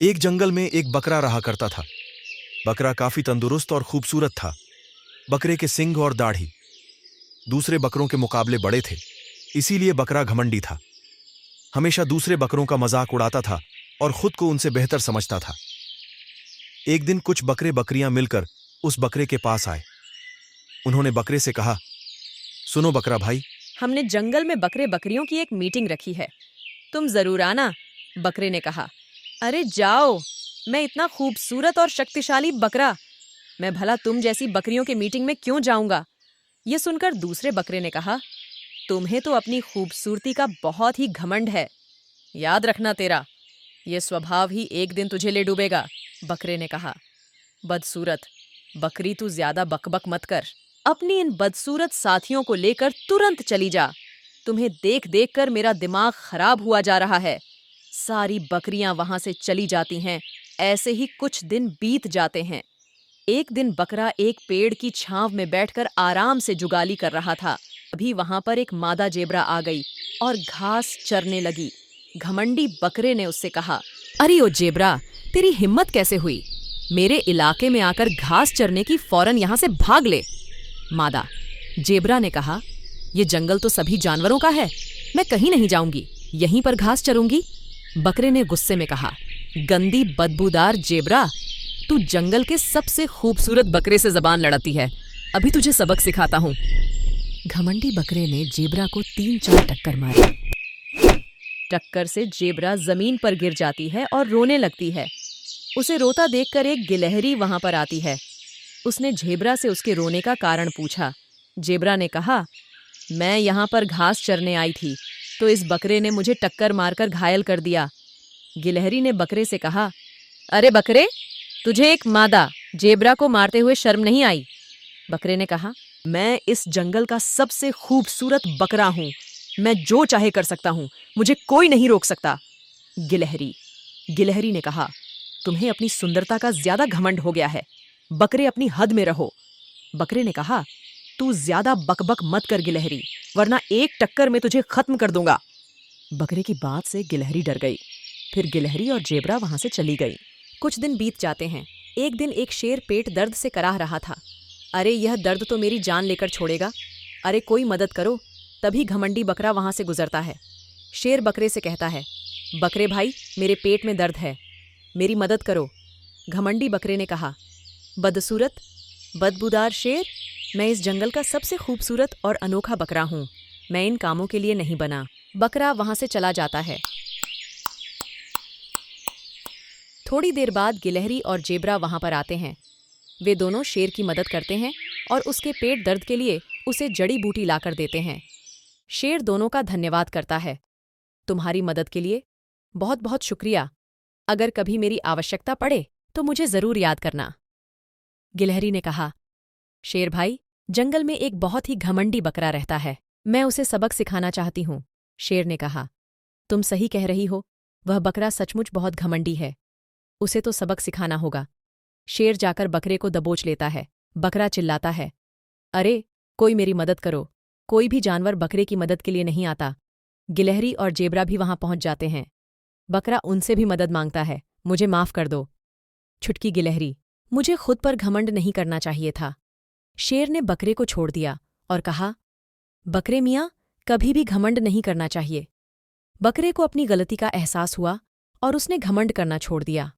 एक जंगल में एक बकरा रहा करता था। बकरा काफी तंदुरुस्त और खूबसूरत था। बकरे के सींग और दाढ़ी दूसरे बकरों के मुकाबले बड़े थे, इसीलिए बकरा घमंडी था। हमेशा दूसरे बकरों का मजाक उड़ाता था और खुद को उनसे बेहतर समझता था। एक दिन कुछ बकरे बकरियां मिलकर उस बकरे के पास आए। उन्होंने बकरे से कहा, सुनो बकरा भाई। हमने जंगल में बकरे बकरियों की एक मीटिंग रखी है, तुम जरूर आना। बकरे ने कहा। अरे जाओ, मैं इतना खूबसूरत और शक्तिशाली बकरा, मैं भला तुम जैसी बकरियों के मीटिंग में क्यों जाऊंगा। ये सुनकर दूसरे बकरे ने कहा, तुम्हें तो अपनी खूबसूरती का बहुत ही घमंड है। याद रखना तेरा ये स्वभाव ही एक दिन तुझे ले डूबेगा। बकरे ने कहा, बदसूरत बकरी, तू ज्यादा बकबक मत कर। अपनी इन बदसूरत साथियों को लेकर तुरंत चली जा। तुम्हें देख देख कर मेरा दिमाग खराब हुआ जा रहा है। सारी बकरियां वहां से चली जाती हैं। ऐसे ही कुछ दिन बीत जाते हैं। एक दिन बकरा एक पेड़ की छांव में बैठकर आराम से जुगाली कर रहा था। अभी वहां पर एक मादा जेबरा आ गई और घास चरने लगी। घमंडी बकरे ने उससे कहा, अरे ओ जेबरा, तेरी हिम्मत कैसे हुई मेरे इलाके में आकर घास चरने की? फौरन यहाँ से भाग ले। मादा जेबरा ने कहा, ये जंगल तो सभी जानवरों का है, मैं कहीं नहीं जाऊंगी, यहीं पर घास चरूंगी। बकरे ने गुस्से में कहा, गंदी बदबूदार जेबरा, तू जंगल के सबसे खूबसूरत बकरे से जबान लड़ाती है, अभी तुझे सबक सिखाता हूँ। घमंडी बकरे ने जेबरा को 3-4 टक्कर मारी। टक्कर से जेबरा जमीन पर गिर जाती है और रोने लगती है। उसे रोता देखकर एक गिलहरी वहां पर आती है। उसने जेबरा से उसके रोने का कारण पूछा। जेबरा ने कहा, मैं यहाँ पर घास चरने आई थी, तो इस बकरे ने मुझे टक्कर मारकर घायल कर दिया। गिलहरी ने बकरे से कहा, अरे बकरे, तुझे एक मादा जेबरा को मारते हुए शर्म नहीं आई? बकरे ने कहा, मैं इस जंगल का सबसे खूबसूरत बकरा हूँ, मैं जो चाहे कर सकता हूँ, मुझे कोई नहीं रोक सकता। गिलहरी ने कहा, तुम्हें अपनी सुंदरता का ज्यादा घमंड हो गया है, बकरे अपनी हद में रहो। बकरे ने कहा, तू ज्यादा बकबक मत कर गिलहरी, वरना एक टक्कर में तुझे खत्म कर दूंगा। बकरे की बात से गिलहरी डर गई। फिर गिलहरी और जेबरा वहां से चली गई। कुछ दिन बीत जाते हैं। एक दिन एक शेर पेट दर्द से कराह रहा था। अरे यह दर्द तो मेरी जान लेकर छोड़ेगा, अरे कोई मदद करो। तभी घमंडी बकरा वहां से गुजरता है। शेर बकरे से कहता है, बकरे भाई, मेरे पेट में दर्द है, मेरी मदद करो। घमंडी बकरे ने कहा, बदसूरत बदबूदार शेर, मैं इस जंगल का सबसे खूबसूरत और अनोखा बकरा हूँ, मैं इन कामों के लिए नहीं बना। बकरा वहां से चला जाता है। थोड़ी देर बाद गिलहरी और जेबरा वहां पर आते हैं। वे दोनों शेर की मदद करते हैं और उसके पेट दर्द के लिए उसे जड़ी बूटी लाकर देते हैं। शेर दोनों का धन्यवाद करता है। तुम्हारी मदद के लिए बहुत बहुत शुक्रिया, अगर कभी मेरी आवश्यकता पड़े तो मुझे जरूर याद करना। गिलहरी ने कहा, शेर भाई, जंगल में एक बहुत ही घमंडी बकरा रहता है, मैं उसे सबक सिखाना चाहती हूँ। शेर ने कहा, तुम सही कह रही हो, वह बकरा सचमुच बहुत घमंडी है, उसे तो सबक सिखाना होगा। शेर जाकर बकरे को दबोच लेता है। बकरा चिल्लाता है, अरे कोई मेरी मदद करो, कोई भी जानवर बकरे की मदद के लिए नहीं आता। गिलहरी और जेबरा भी वहां पहुंच जाते हैं। बकरा उनसे भी मदद मांगता है, मुझे माफ कर दो। छुटकी गिलहरी, मुझे खुद पर घमंड नहीं करना चाहिए था। शेर ने बकरे को छोड़ दिया और कहा, बकरे मियाँ, कभी भी घमंड नहीं करना चाहिए। बकरे को अपनी गलती का एहसास हुआ और उसने घमंड करना छोड़ दिया।